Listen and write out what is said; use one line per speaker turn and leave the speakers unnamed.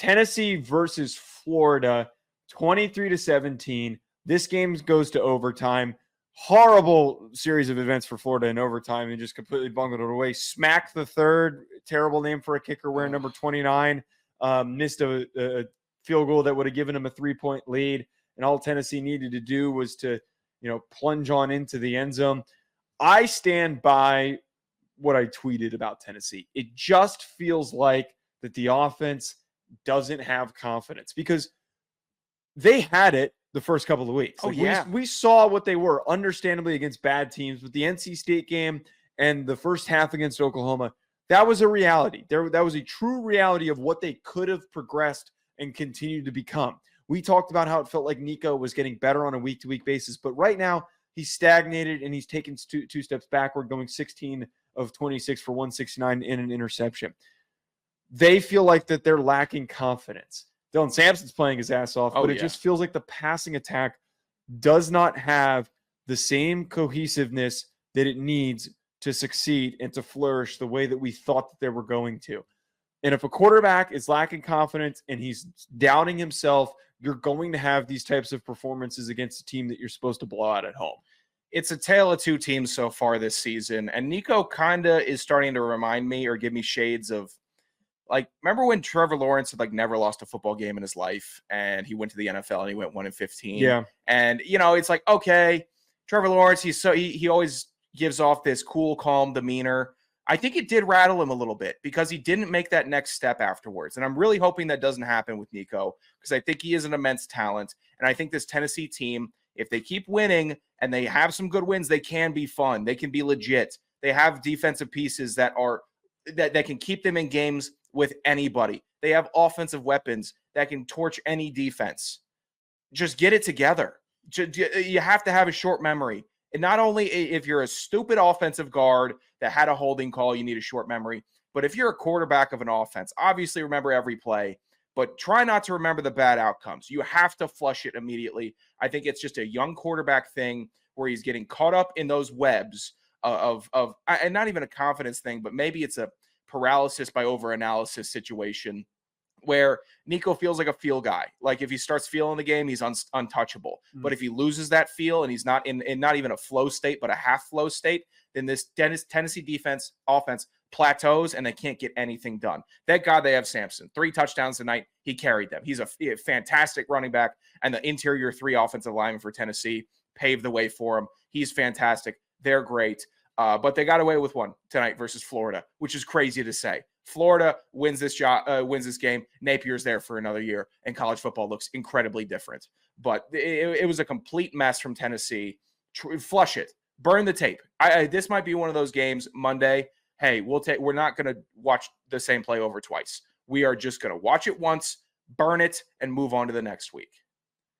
Tennessee versus Florida, 23-17. This game goes to overtime. Horrible series of events for Florida in overtime and just completely bungled it away. Smack the third, terrible name for a kicker wearing number 29. Missed a field goal that would have given him a 3-point lead. And all Tennessee needed to do was to, plunge on into the end zone. I stand by what I tweeted about Tennessee. It just feels like that the offense doesn't have confidence because they had it the first couple of weeks. We saw what they were, understandably, against bad teams. With the NC State game and the first half against Oklahoma, that was a reality. That was a true reality of what they could have progressed and continued to become. We talked about how it felt like Nico was getting better on a week-to-week basis, but right now he's stagnated and he's taken two steps backward, going 16 of 26 for 169 in an interception. They feel like that they're lacking confidence. DeLeone Sampson's playing his ass off, but it just feels like the passing attack does not have the same cohesiveness that it needs to succeed and to flourish the way that we thought that they were going to. And if a quarterback is lacking confidence and he's doubting himself, you're going to have these types of performances against a team that you're supposed to blow out at home.
It's a tale of two teams so far this season, and Nico kind of is starting to remind me or give me shades of, remember when Trevor Lawrence had never lost a football game in his life and he went to the NFL and he went 1-15.
Yeah.
And, it's okay, Trevor Lawrence, he always gives off this cool, calm demeanor. I think it did rattle him a little bit because he didn't make that next step afterwards. And I'm really hoping that doesn't happen with Nico because I think he is an immense talent. And I think this Tennessee team, if they keep winning and they have some good wins, they can be fun. They can be legit. They have defensive pieces that can keep them in games with anybody. They have offensive weapons that can torch any defense. Just get it together. You have to have a short memory. And not only if you're a stupid offensive guard that had a holding call, you need a short memory. But if you're a quarterback of an offense, obviously remember every play, but try not to remember the bad outcomes. You have to flush it immediately. I think it's just a young quarterback thing where he's getting caught up in those webs of and not even a confidence thing, but maybe it's a paralysis by overanalysis situation where Nico feels like a feel guy. Like if he starts feeling the game, he's untouchable. But if he loses that feel and he's not in not even a flow state, but a half flow state, then this Tennessee offense plateaus and they can't get anything done. Thank God they have Sampson. 3 touchdowns tonight. He carried them. He's a fantastic running back, and the interior 3 offensive linemen for Tennessee paved the way for him. He's fantastic. They're great. But they got away with one tonight versus Florida, which is crazy to say. Florida wins this game. Napier's there for another year, and college football looks incredibly different. But it was a complete mess from Tennessee. Flush it. Burn the tape. This might be one of those games Monday. Hey, we're not going to watch the same play over twice. We are just going to watch it once, burn it, and move on to the next week.